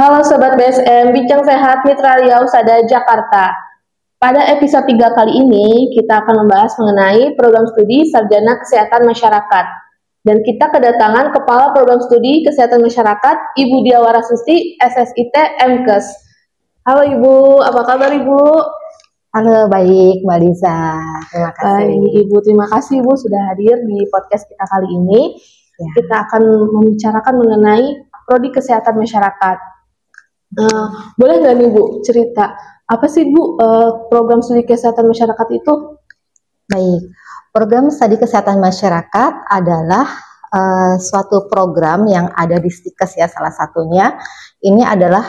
Halo Sobat BSM, Bincang Sehat Mitra Riau Sada Jakarta. Pada episode 3 kali ini, kita akan membahas mengenai program studi Sarjana Kesehatan Masyarakat. Dan kita kedatangan Kepala Program Studi Kesehatan Masyarakat, Ibu Diawara Susti, SSIT MKes. Halo Ibu, apa kabar Ibu? Halo, baik Mbak Liza. Terima kasih. Ibu, terima kasih Ibu sudah hadir di podcast kita kali ini. Ya. Kita akan membicarakan mengenai prodi kesehatan masyarakat. Boleh nggak nih Bu cerita apa sih Bu program studi kesehatan masyarakat itu? Baik, program studi kesehatan masyarakat adalah suatu program yang ada di Stikes ya, salah satunya. Ini adalah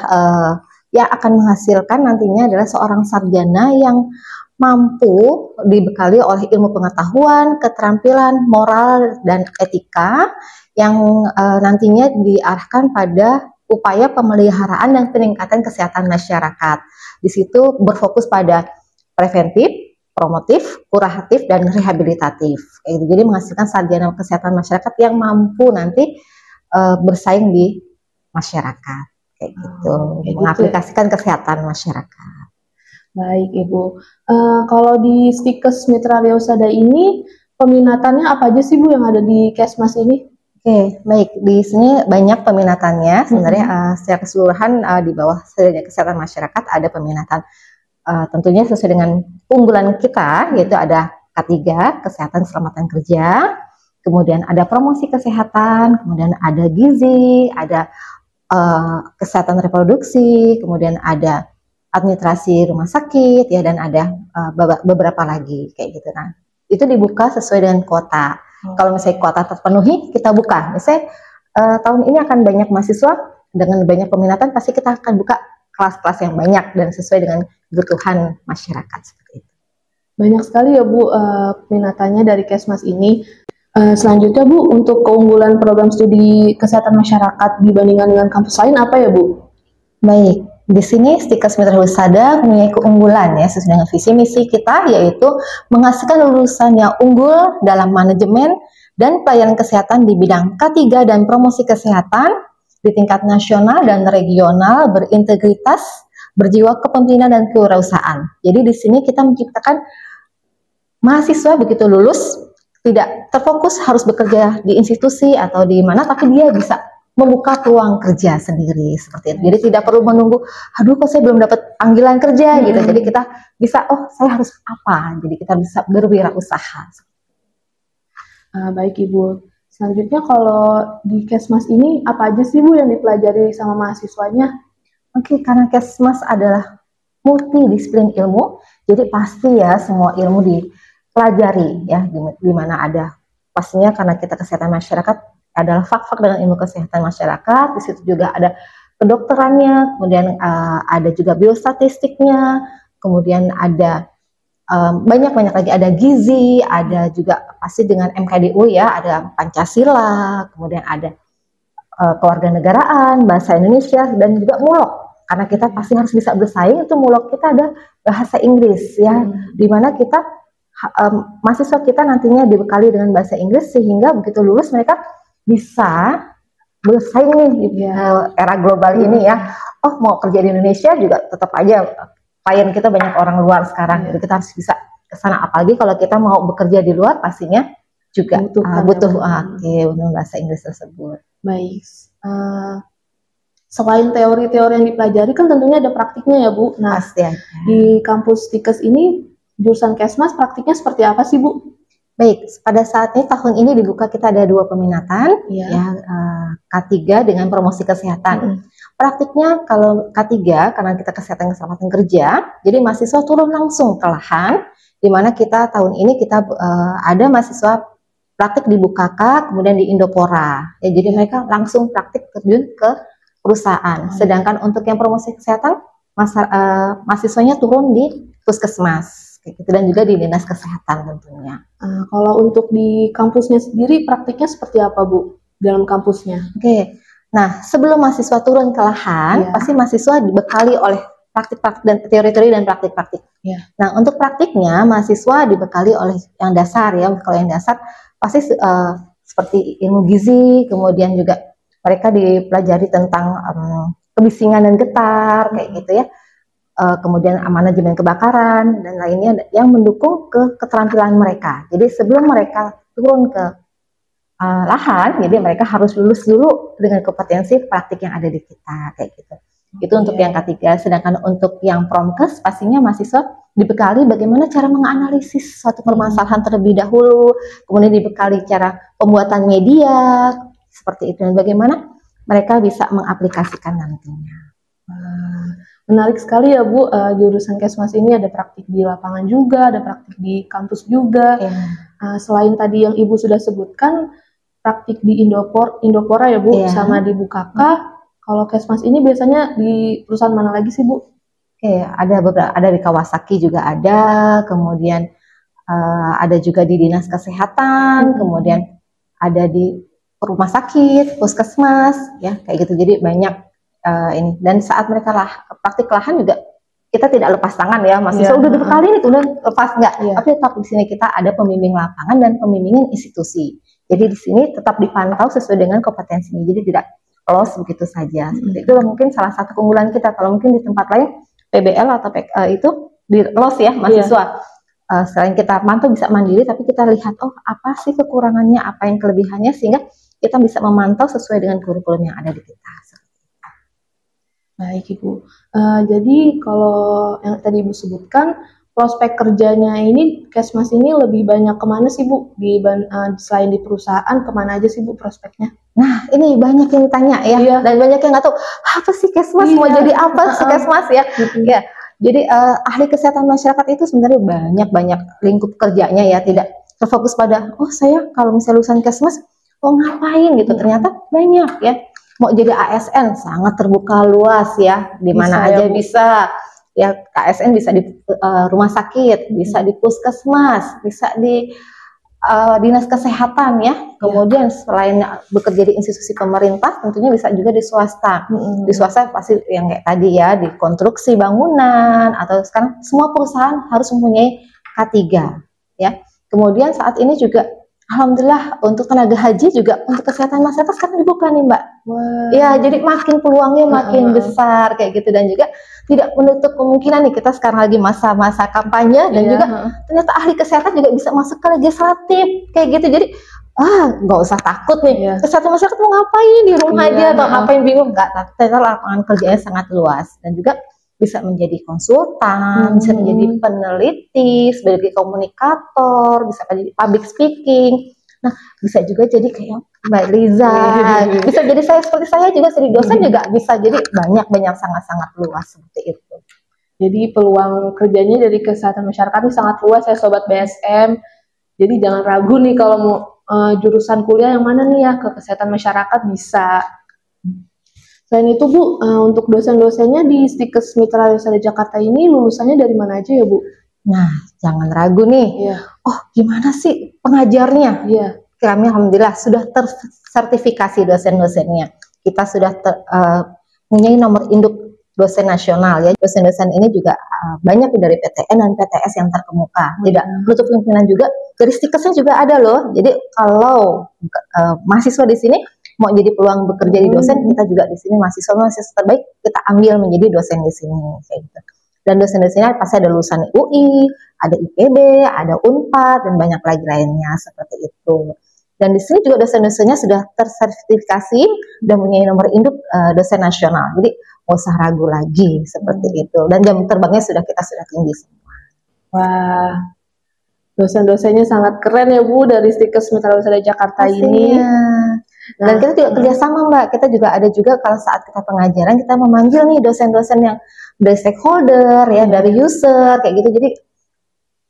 yang akan menghasilkan nantinya adalah seorang sarjana yang mampu dibekali oleh ilmu pengetahuan, keterampilan, moral, dan etika yang nantinya diarahkan pada upaya pemeliharaan dan peningkatan kesehatan masyarakat. Di situ berfokus pada preventif, promotif, kuratif, dan rehabilitatif. Jadi menghasilkan sarjana kesehatan masyarakat yang mampu nanti bersaing di masyarakat. Kayak gitu, mengaplikasikan kesehatan masyarakat. Baik Ibu, kalau di Stikes Mitra Riau Sada ini peminatannya apa aja sih Bu yang ada di Kesmas ini? Oke, baik, di sini banyak peminatannya. Sebenarnya secara keseluruhan di bawah sarjana kesehatan masyarakat ada peminatan tentunya sesuai dengan unggulan kita, yaitu ada K3 Kesehatan Keselamatan Kerja, kemudian ada promosi kesehatan, kemudian ada gizi, ada kesehatan reproduksi, kemudian ada administrasi rumah sakit ya, dan ada beberapa lagi kayak gitu. Nah, itu dibuka sesuai dengan kuota. Kalau misalnya kuota terpenuhi, kita buka. Misalnya tahun ini akan banyak mahasiswa dengan banyak peminatan, pasti kita akan buka kelas-kelas yang banyak dan sesuai dengan kebutuhan masyarakat seperti itu. Banyak sekali ya Bu peminatannya dari Kesmas ini. Selanjutnya Bu, untuk keunggulan program studi kesehatan masyarakat dibandingkan dengan kampus lain apa ya Bu? Baik, di sini Stikes Mitra Riau Sada mempunyai keunggulan ya sesuai dengan visi misi kita, yaitu menghasilkan lulusan yang unggul dalam manajemen dan pelayanan kesehatan di bidang K3 dan promosi kesehatan di tingkat nasional dan regional, berintegritas, berjiwa kepemimpinan dan kewirausahaan. Jadi di sini kita menciptakan mahasiswa begitu lulus tidak terfokus harus bekerja di institusi atau di mana, tapi dia bisa membuka peluang kerja sendiri seperti itu. Jadi tidak perlu menunggu, aduh kok saya belum dapat panggilan kerja gitu. Jadi kita bisa, oh saya harus apa? Jadi kita bisa berwirausaha. Baik Ibu. Selanjutnya kalau di Kesmas ini apa aja sih Bu yang dipelajari sama mahasiswanya? Oke, karena Kesmas adalah multidisiplin ilmu, jadi pasti ya semua ilmu dipelajari ya, di mana ada pastinya karena kita kesehatan masyarakat adalah fak-fak dengan ilmu kesehatan masyarakat. Di situ juga ada kedokterannya, kemudian ada juga biostatistiknya, kemudian ada banyak lagi, ada gizi, ada juga pasti dengan MKDU ya, ada Pancasila, kemudian ada kewarganegaraan, bahasa Indonesia, dan juga mulok. Karena kita pasti harus bisa bersaing, itu mulok kita ada bahasa Inggris ya, dimana kita mahasiswa kita nantinya dibekali dengan bahasa Inggris sehingga begitu lulus mereka bisa bersaing nih di era global ini ya. Oh, mau kerja di Indonesia juga tetap aja klien kita banyak orang luar sekarang, jadi kita harus bisa ke sana. Apalagi kalau kita mau bekerja di luar, pastinya juga butuh bahasa Inggris tersebut. Baik. Selain teori-teori yang dipelajari, kan tentunya ada praktiknya ya Bu. Nah, pasti ada. Di kampus Stikes ini jurusan Kesmas praktiknya seperti apa sih Bu? Baik, pada saat ini tahun ini dibuka kita ada 2 peminatan ya, K3 dengan promosi kesehatan. Praktiknya kalau K3 karena kita kesehatan keselamatan kerja, jadi mahasiswa turun langsung ke lahan, di mana kita tahun ini kita ada mahasiswa praktik di Bukaka, kemudian di Indopora. Ya, jadi mereka langsung praktik terjun ke perusahaan. Sedangkan untuk yang promosi kesehatan, mahasiswanya turun di puskesmas. Gitu, dan juga di dinas kesehatan tentunya. Kalau untuk di kampusnya sendiri praktiknya seperti apa Bu dalam kampusnya? Oke, nah sebelum mahasiswa turun ke lahan, pasti mahasiswa dibekali oleh praktik-praktik dan teori-teori dan praktik-praktik. Nah untuk praktiknya mahasiswa dibekali oleh yang dasar ya. Kalau yang dasar pasti seperti ilmu gizi, kemudian juga mereka dipelajari tentang kebisingan dan getar kayak gitu ya. Kemudian manajemen kebakaran dan lainnya yang mendukung ke keterampilan mereka. Jadi sebelum mereka turun ke lahan, jadi mereka harus lulus dulu dengan kompetensi praktik yang ada di kita kayak gitu. Itu untuk yang ketiga. Sedangkan untuk yang promkes pastinya mahasiswa dibekali bagaimana cara menganalisis suatu permasalahan terlebih dahulu, kemudian dibekali cara pembuatan media seperti itu dan bagaimana mereka bisa mengaplikasikan nantinya. Menarik sekali ya Bu, jurusan Kesmas ini ada praktik di lapangan juga, ada praktik di kampus juga. Selain tadi yang Ibu sudah sebutkan, praktik di Indopora ya Bu, sama di Bukaka. Kalau Kesmas ini biasanya di perusahaan mana lagi sih Bu? Ada beberapa, ada di Kawasaki juga ada, kemudian ada juga di Dinas Kesehatan, kemudian ada di rumah sakit, puskesmas, ya kayak gitu. Jadi banyak ini. Dan saat mereka praktik lahan juga kita tidak lepas tangan ya, mahasiswa udah dibekali nih, udah lepas enggak. Tapi tetap di sini kita ada pembimbing lapangan dan pembimbingan institusi. Jadi di sini tetap dipantau sesuai dengan kompetensinya. Jadi tidak loss begitu saja. Seperti itu mungkin salah satu keunggulan kita. Kalau mungkin di tempat lain PBL atau itu di loss ya mahasiswa. Selain kita pantau bisa mandiri, tapi kita lihat apa sih kekurangannya, apa yang kelebihannya, sehingga kita bisa memantau sesuai dengan kurikulum yang ada di kita. Baik Ibu. Jadi kalau yang tadi Ibu sebutkan, prospek kerjanya ini Kesmas ini lebih banyak kemana sih Bu? Selain di perusahaan, kemana aja sih Bu prospeknya? Nah ini banyak yang tanya ya, dan banyak yang nggak tahu apa sih Kesmas, mau jadi apa sih Kesmas ya. Ya, jadi ahli kesehatan masyarakat itu sebenarnya banyak lingkup kerjanya ya, tidak terfokus pada saya kalau misalnya lulusan Kesmas ngapain gitu. Ternyata banyak ya. Mau jadi ASN sangat terbuka luas ya, di mana aja bisa. Ya, ASN bisa di rumah sakit, bisa di puskesmas, bisa di dinas kesehatan ya. Kemudian selain bekerja di institusi pemerintah, tentunya bisa juga di swasta. Di swasta pasti yang kayak tadi ya, di konstruksi bangunan, atau sekarang semua perusahaan harus mempunyai K3 ya. Kemudian saat ini juga alhamdulillah untuk tenaga haji juga untuk kesehatan masyarakat sekarang dibuka nih Mbak. Ya, jadi makin peluangnya makin besar kayak gitu, dan juga tidak menutup kemungkinan nih, kita sekarang lagi masa-masa kampanye dan juga ternyata ahli kesehatan juga bisa masuk ke legislatif kayak gitu. Jadi nggak usah takut nih, kesehatan masyarakat mau ngapain di rumah aja atau ngapain bingung, nggak, ternyata lapangan kerjanya sangat luas dan juga bisa menjadi konsultan, bisa menjadi peneliti, sebagai komunikator, bisa menjadi public speaking. Nah, bisa juga jadi kayak Mbak Liza, bisa jadi seperti saya juga jadi dosen juga bisa. Jadi banyak sangat luas seperti itu. Jadi peluang kerjanya dari kesehatan masyarakat ini sangat luas ya Sobat BSM. Jadi jangan ragu nih kalau mau jurusan kuliah yang mana nih ya, ke kesehatan masyarakat bisa. Selain itu Bu, untuk dosen-dosennya di Stikes Mitra Yosada Jakarta ini lulusannya dari mana aja ya Bu? Nah, jangan ragu nih. Gimana sih pengajarnya? Kami alhamdulillah sudah tersertifikasi dosen-dosennya. Kita sudah punya nomor induk dosen nasional ya. Dosen-dosen ini juga banyak dari PTN dan PTS yang terkemuka. Tidak menutup kemungkinan juga dari Stikesnya juga ada loh. Jadi kalau mahasiswa di sini mau jadi peluang bekerja di dosen, kita juga di sini mahasiswa terbaik kita ambil menjadi dosen di sini kayak gitu. Dan dosen-dosennya pasti ada lulusan UI, ada IPB, ada Unpad, dan banyak lagi lainnya seperti itu. Dan di sini juga dosen-dosennya sudah tersertifikasi dan punya nomor induk dosen nasional. Jadi nggak usah ragu lagi seperti itu. Dan jam terbangnya kita sudah tinggi semua. Wah, dosen-dosennya sangat keren ya Bu dari Stikes Mitra Yosada Jakarta ini. Dan kita juga kerjasama Mbak. Kita juga ada juga kalau saat kita pengajaran kita memanggil nih dosen-dosen yang dari stakeholder ya, dari user kayak gitu. Jadi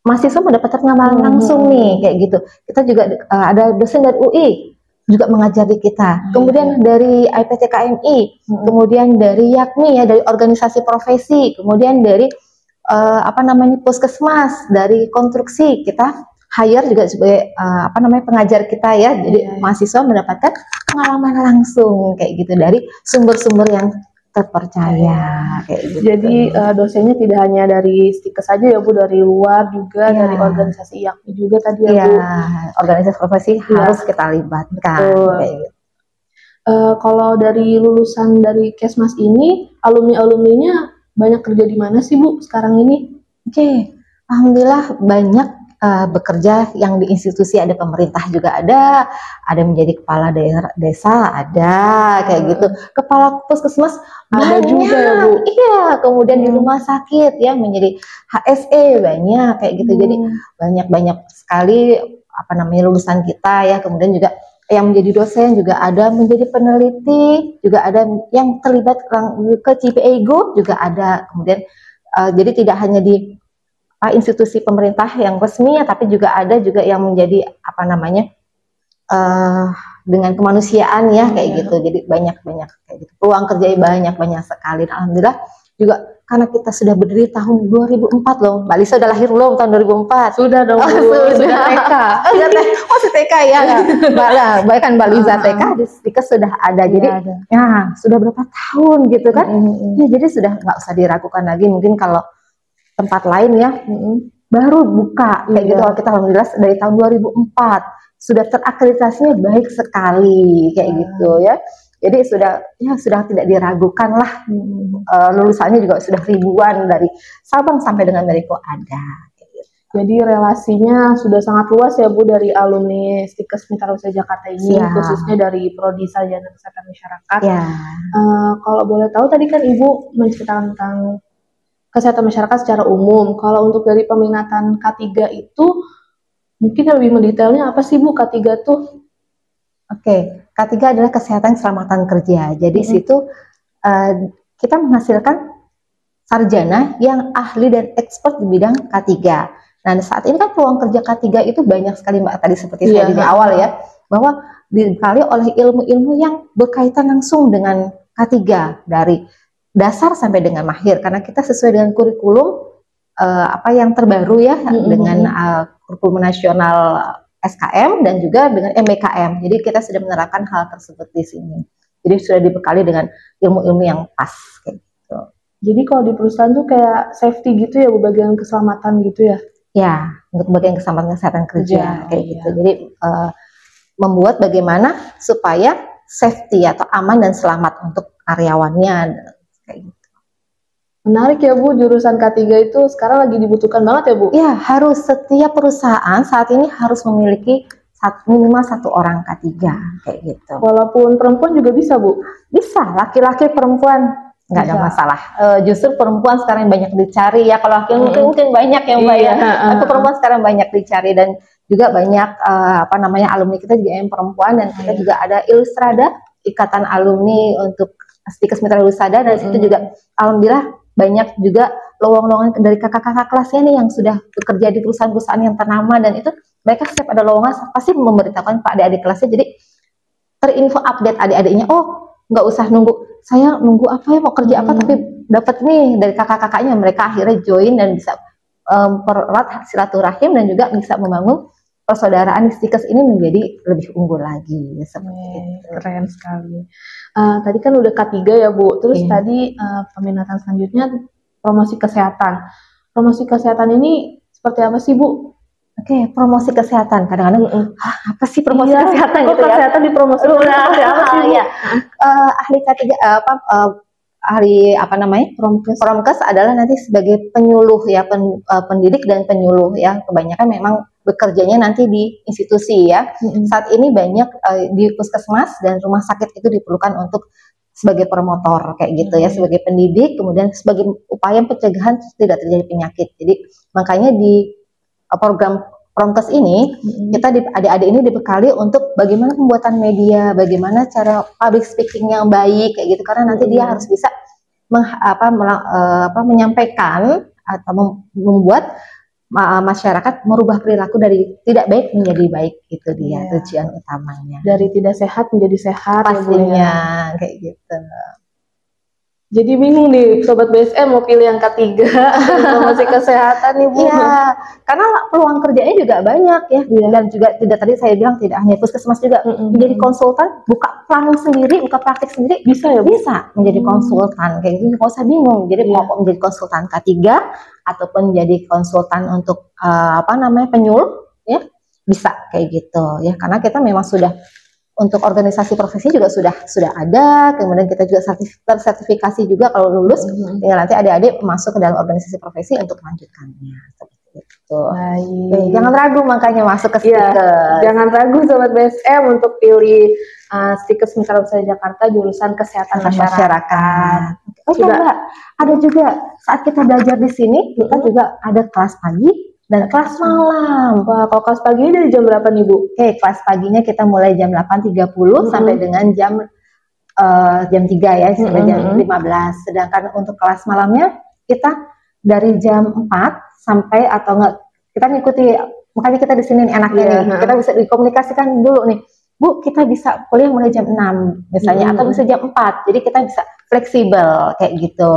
mahasiswa mendapatkan pengalaman langsung nih kayak gitu. Kita juga ada dosen dari UI juga mengajar di kita. Kemudian dari IPTKMI, kemudian dari YAKMI ya, dari organisasi profesi, kemudian dari puskesmas, dari konstruksi kita hire juga sebagai pengajar kita ya. Jadi mahasiswa mendapatkan pengalaman langsung kayak gitu dari sumber-sumber yang terpercaya kayak gitu. Jadi dosennya tidak hanya dari Stikes saja ya Bu, dari luar juga, dari organisasi YAKMI juga tadi ya Bu. Organisasi profesi harus kita libatkan kayak gitu. Kalau dari lulusan dari Kesmas ini, alumni-alumninya banyak kerja di mana sih Bu sekarang ini? Oke, alhamdulillah banyak bekerja yang di institusi, ada pemerintah juga ada menjadi kepala daerah desa ada kayak gitu, kepala puskesmas Ada banyak juga ya Bu? iya, kemudian di rumah sakit ya menjadi HSE banyak kayak gitu, jadi banyak sekali apa namanya lulusan kita ya, kemudian juga yang menjadi dosen juga ada, menjadi peneliti juga ada, yang terlibat ke CPEGO juga ada, kemudian jadi tidak hanya di institusi pemerintah yang resmi ya, tapi juga ada juga yang menjadi apa namanya dengan kemanusiaan ya kayak gitu. Jadi banyak kayak gitu. Peluang kerja banyak sekali. Dan alhamdulillah juga karena kita sudah berdiri tahun 2004 loh. Mbak Lisa udah lahir belum tahun 2004? Sudah dong Bu, sudah TK. Oh si TK ya. Mbak kan Mbak Lisa TK, di Stikes sudah ada. Jadi ya sudah berapa tahun gitu kan. Ya, jadi sudah nggak usah diragukan lagi. Mungkin kalau tempat lain ya baru buka kayak gitu. Kita alhamdulillah dari tahun 2004 sudah terakreditasinya baik sekali kayak gitu ya. Jadi sudah tidak diragukan lah. Lulusannya juga sudah ribuan dari Sabang sampai dengan Meriko ada. Jadi relasinya sudah sangat luas ya Bu dari alumni Stikes Mitra Usaha Jakarta ini, khususnya dari Prodi Sarjana Kesehatan Masyarakat. Kalau boleh tahu tadi kan Ibu menceritakan tentang kesehatan masyarakat secara umum. Kalau untuk dari peminatan K3 itu mungkin lebih mendetailnya apa sih Bu K3 tuh? Oke, K3 adalah kesehatan keselamatan kerja. Jadi situ kita menghasilkan sarjana yang ahli dan expert di bidang K3. Nah, saat ini kan peluang kerja K3 itu banyak sekali Mbak, tadi seperti saya di awal ya, bahwa dibekali oleh ilmu-ilmu yang berkaitan langsung dengan K3 dari dasar sampai dengan mahir, karena kita sesuai dengan kurikulum apa yang terbaru ya, dengan kurikulum nasional SKM dan juga dengan MBKM. Jadi kita sudah menerapkan hal tersebut di sini. Jadi sudah dibekali dengan ilmu-ilmu yang pas kayak gitu. Jadi kalau di perusahaan tuh kayak safety gitu ya, bagian keselamatan gitu ya? Ya, untuk bagian keselamatan kesehatan kerja kayak gitu. Jadi membuat bagaimana supaya safety atau aman dan selamat untuk karyawannya kayak gitu. Menarik ya Bu, jurusan K3 itu sekarang lagi dibutuhkan banget ya Bu? Ya, harus setiap perusahaan saat ini harus memiliki minimal 1 orang K3 kayak gitu. Walaupun perempuan juga bisa Bu? Bisa, laki-laki perempuan nggak ada masalah. Justru perempuan sekarang banyak dicari ya, kalau laki mungkin banyak ya Mbak ya. Tapi perempuan sekarang banyak dicari, dan juga banyak apa namanya alumni kita juga yang perempuan, dan kita juga ada Ilustrada, Ikatan Alumni untuk Stikes Mitra Lusada, dan itu juga alhamdulillah banyak juga lowongan dari kakak-kakak kelasnya nih yang sudah bekerja di perusahaan-perusahaan yang ternama, dan itu mereka setiap ada lowongan pasti memberitahukan Pak adik-adik kelasnya, jadi terinfo update adik-adiknya. Oh, nggak usah nunggu saya nunggu apa ya mau kerja apa, tapi dapat nih dari kakak-kakaknya, mereka akhirnya join dan bisa pererat silaturahim dan juga bisa membangun persaudaraan di Stikes ini menjadi lebih unggul lagi seperti itu. Keren sekali. Tadi kan udah K3 ya Bu, terus tadi peminatan selanjutnya promosi kesehatan. Promosi kesehatan ini seperti apa sih Bu? Oke, promosi kesehatan. Kadang-kadang apa sih promosi kesehatan gitu ya? Kesehatan dipromosi apa sih Bu? Ahli K3 ahli apa namanya? Promkes adalah nanti sebagai penyuluh ya, pendidik dan penyuluh ya. Kebanyakan memang bekerjanya nanti di institusi ya. Saat ini banyak di puskesmas dan rumah sakit itu diperlukan untuk sebagai promotor kayak gitu ya, sebagai pendidik, kemudian sebagai upaya pencegahan tidak terjadi penyakit. Jadi makanya di program Promkes ini kita adik-adik ini dibekali untuk bagaimana pembuatan media, bagaimana cara public speaking yang baik kayak gitu, karena nanti dia harus bisa menyampaikan atau membuat masyarakat merubah perilaku dari tidak baik menjadi baik, itu dia tujuan utamanya. Dari tidak sehat menjadi sehat pastinya ya, kayak gitu. Jadi bingung nih Sobat BSM mau pilih yang K3 promosi kesehatan nih Bu. Iya, karena peluang kerjanya juga banyak ya. Dan juga tidak, tadi saya bilang tidak hanya puskesmas juga, menjadi konsultan, buka planning sendiri, buka praktik sendiri, bisa ya Bu? Bisa menjadi konsultan kayak gitu, nggak usah bingung. Jadi mau menjadi konsultan K3 ataupun menjadi konsultan untuk penyuluh ya, bisa kayak gitu ya, karena kita memang sudah Untuk organisasi profesi juga sudah ada, kemudian kita juga sertifikasi juga kalau lulus, tinggal nanti adik-adik masuk ke dalam organisasi profesi untuk melanjutkannya. Seperti itu. Jangan ragu makanya masuk ke Stikes. Jangan ragu Sobat BSM untuk pilih Stikes Mitra Usaha Jakarta jurusan Kesehatan Masyarakat. Mbak, ada juga saat kita belajar di sini, kita juga ada kelas pagi dan kelas malam. Wah, kalau kelas pagi dari jam berapa nih Bu? Kelas paginya kita mulai jam 8.30 sampai dengan jam 3 ya, sampai jam 15. Sedangkan untuk kelas malamnya kita dari jam 4 sampai atau enggak, kita ngikuti, makanya kita di sini enaknya nih, kita bisa dikomunikasikan dulu nih. Bu, kita bisa kuliah mulai jam 6 misalnya, atau bisa jam 4. Jadi kita bisa fleksibel kayak gitu.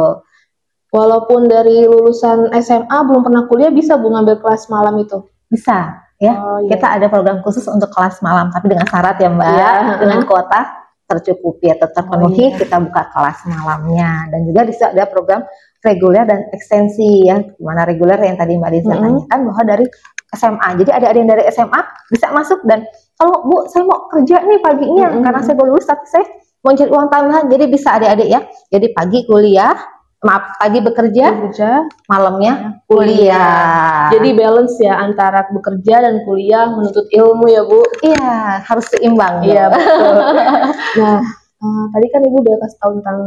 Walaupun dari lulusan SMA belum pernah kuliah, bisa Bu ngambil kelas malam itu? Bisa ya. Kita ada program khusus untuk kelas malam, tapi dengan syarat ya Mbak, dengan kuota tercukupi atau terpenuhi, kita buka kelas malamnya. Dan juga bisa ada program reguler dan ekstensi ya. Mana reguler yang tadi Mbak Liza tanyakan bahwa dari SMA. Jadi ada yang dari SMA bisa masuk, dan kalau Bu saya mau kerja nih paginya karena saya baru lulus tapi saya mau cari uang tambahan, jadi bisa adik-adik ya. Jadi pagi kuliah, pagi bekerja, malamnya kuliah. Jadi balance ya antara bekerja dan kuliah menuntut ilmu ya Bu. Iya, harus seimbang. Iya betul. Nah, tadi kan Ibu udah kasih tahu tentang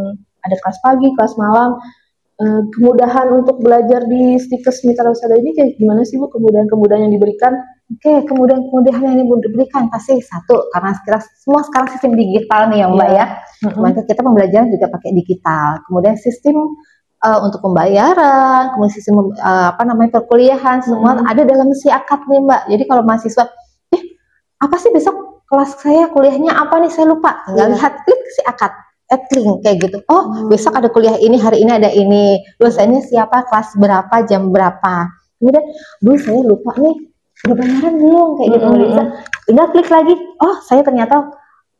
ada kelas pagi, kelas malam. Kemudahan untuk belajar di Stikes Mitra Usaha ini kayak gimana sih Bu? Kemudahan-kemudahan yang diberikan? Kemudahan yang diberikan pasti satu, karena semua sekarang sistem digital nih ya Mbak ya. Maka kita pembelajaran juga pakai digital. Kemudian sistem untuk pembayaran, kemudian sistem perkuliahan, semua ada dalam SIAKAD nih Mbak. Jadi kalau mahasiswa, apa sih besok kelas saya kuliahnya apa nih, saya lupa, tinggal lihat, klik SIAKAD, link kayak gitu. Besok ada kuliah ini, hari ini ada ini, dosennya siapa, kelas berapa, jam berapa. Kemudian, saya lupa nih, udah bayaran belum, kayak gitu. Tinggal klik lagi, saya ternyata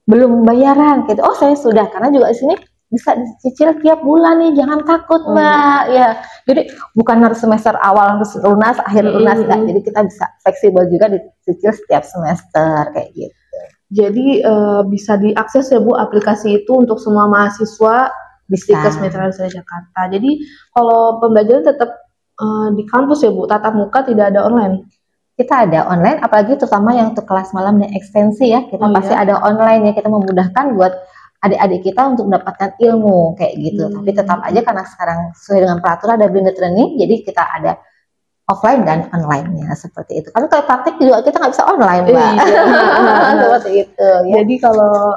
belum bayaran, gitu. Saya sudah, karena juga di sini bisa dicicil tiap bulan nih, jangan takut Mbak. Ya, jadi bukan harus semester awal harus lunas, akhir lunas, enggak. Jadi kita bisa fleksibel juga dicicil setiap semester kayak gitu. Jadi bisa diakses ya Bu aplikasi itu untuk semua mahasiswa di Stikes Mitra Usaha Jakarta. Jadi kalau pembelajaran tetap di kampus ya Bu, tatap muka, tidak ada online. Kita ada online, apalagi terutama yang untuk kelas malam dan ekstensi ya, kita pasti ada online ya, kita memudahkan buat adik-adik kita untuk mendapatkan ilmu kayak gitu. Tapi tetap aja karena sekarang sesuai dengan peraturan ada blended learning, jadi kita ada offline dan online-nya seperti itu. Karena kalau praktik juga kita nggak bisa online Mbak. Seperti itu ya. Jadi kalau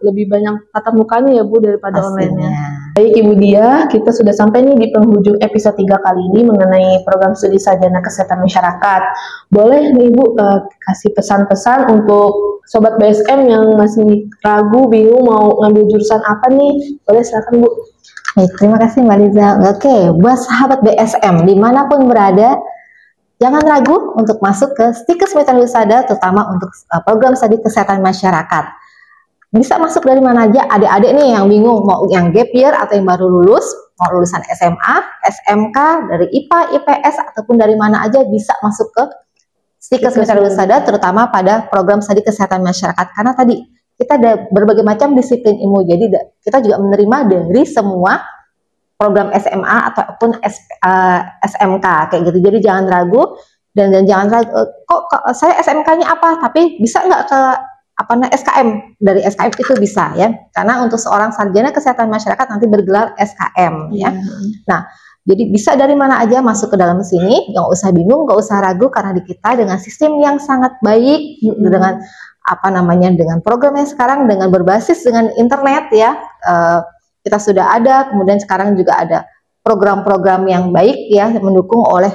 lebih banyak tatap mukanya ya Bu daripada online-nya. Baik Ibu Dia, kita sudah sampai nih di penghujung episode 3 kali ini mengenai program studi sarjana kesehatan masyarakat. Boleh nih Ibu kasih pesan-pesan untuk Sobat BSM yang masih ragu, bingung mau ngambil jurusan apa nih? Boleh silakan Bu. Baik, terima kasih Mbak Liza. Oke, buat sahabat BSM dimanapun berada, jangan ragu untuk masuk ke Stikes Mitra Usaha, terutama untuk program studi kesehatan masyarakat. Bisa masuk dari mana aja, adik-adik nih yang bingung mau yang gap year atau yang baru lulus, mau lulusan SMA, SMK, dari IPA, IPS, ataupun dari mana aja bisa masuk ke Stikes Mitra Usaha, terutama pada program studi kesehatan masyarakat. Karena tadi kita ada berbagai macam disiplin ilmu, jadi kita juga menerima dari semua program SMA ataupun SMK kayak gitu. Jadi jangan ragu dan jangan ragu, kok saya SMK-nya apa, tapi bisa nggak ke SKM, dari SKM itu bisa ya, karena untuk seorang sarjana kesehatan masyarakat nanti bergelar SKM ya. Nah, jadi bisa dari mana aja masuk ke dalam sini, nggak usah bingung, nggak usah ragu, karena di kita dengan sistem yang sangat baik, dengan dengan program yang sekarang dengan berbasis dengan internet ya, kita sudah ada. Kemudian sekarang juga ada program-program yang baik ya, mendukung oleh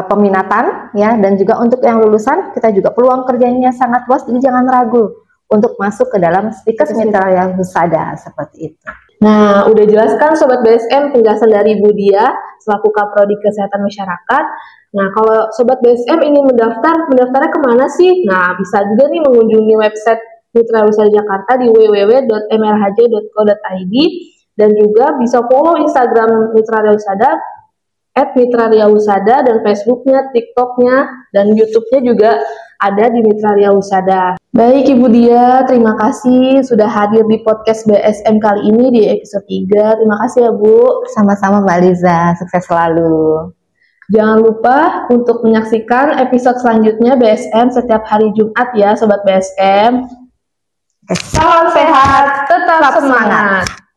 peminatan ya, dan juga untuk yang lulusan kita juga peluang kerjanya sangat luas. Jadi jangan ragu untuk masuk ke dalam Stikes Mitra Usaha seperti itu. Nah, udah jelaskan Sobat BSM penjelasan dari Bu Dia selaku Kaprodi Kesehatan Masyarakat. Nah, kalau Sobat BSM ingin mendaftarnya kemana sih? Nah, bisa juga nih mengunjungi website Mitra Usaha Jakarta di www.mrhj.co.id, dan juga bisa follow Instagram Mitra Usaha @Mitra Usaha, dan Facebooknya, TikToknya, dan YouTube-nya juga ada di Mitra Riau Husada. Baik Ibu Dia, terima kasih sudah hadir di podcast BSM kali ini di episode 3. Terima kasih ya Bu. Sama-sama Mbak Liza, sukses selalu. Jangan lupa untuk menyaksikan episode selanjutnya BSM setiap hari Jumat ya Sobat BSM. Salam sehat, tetap semangat.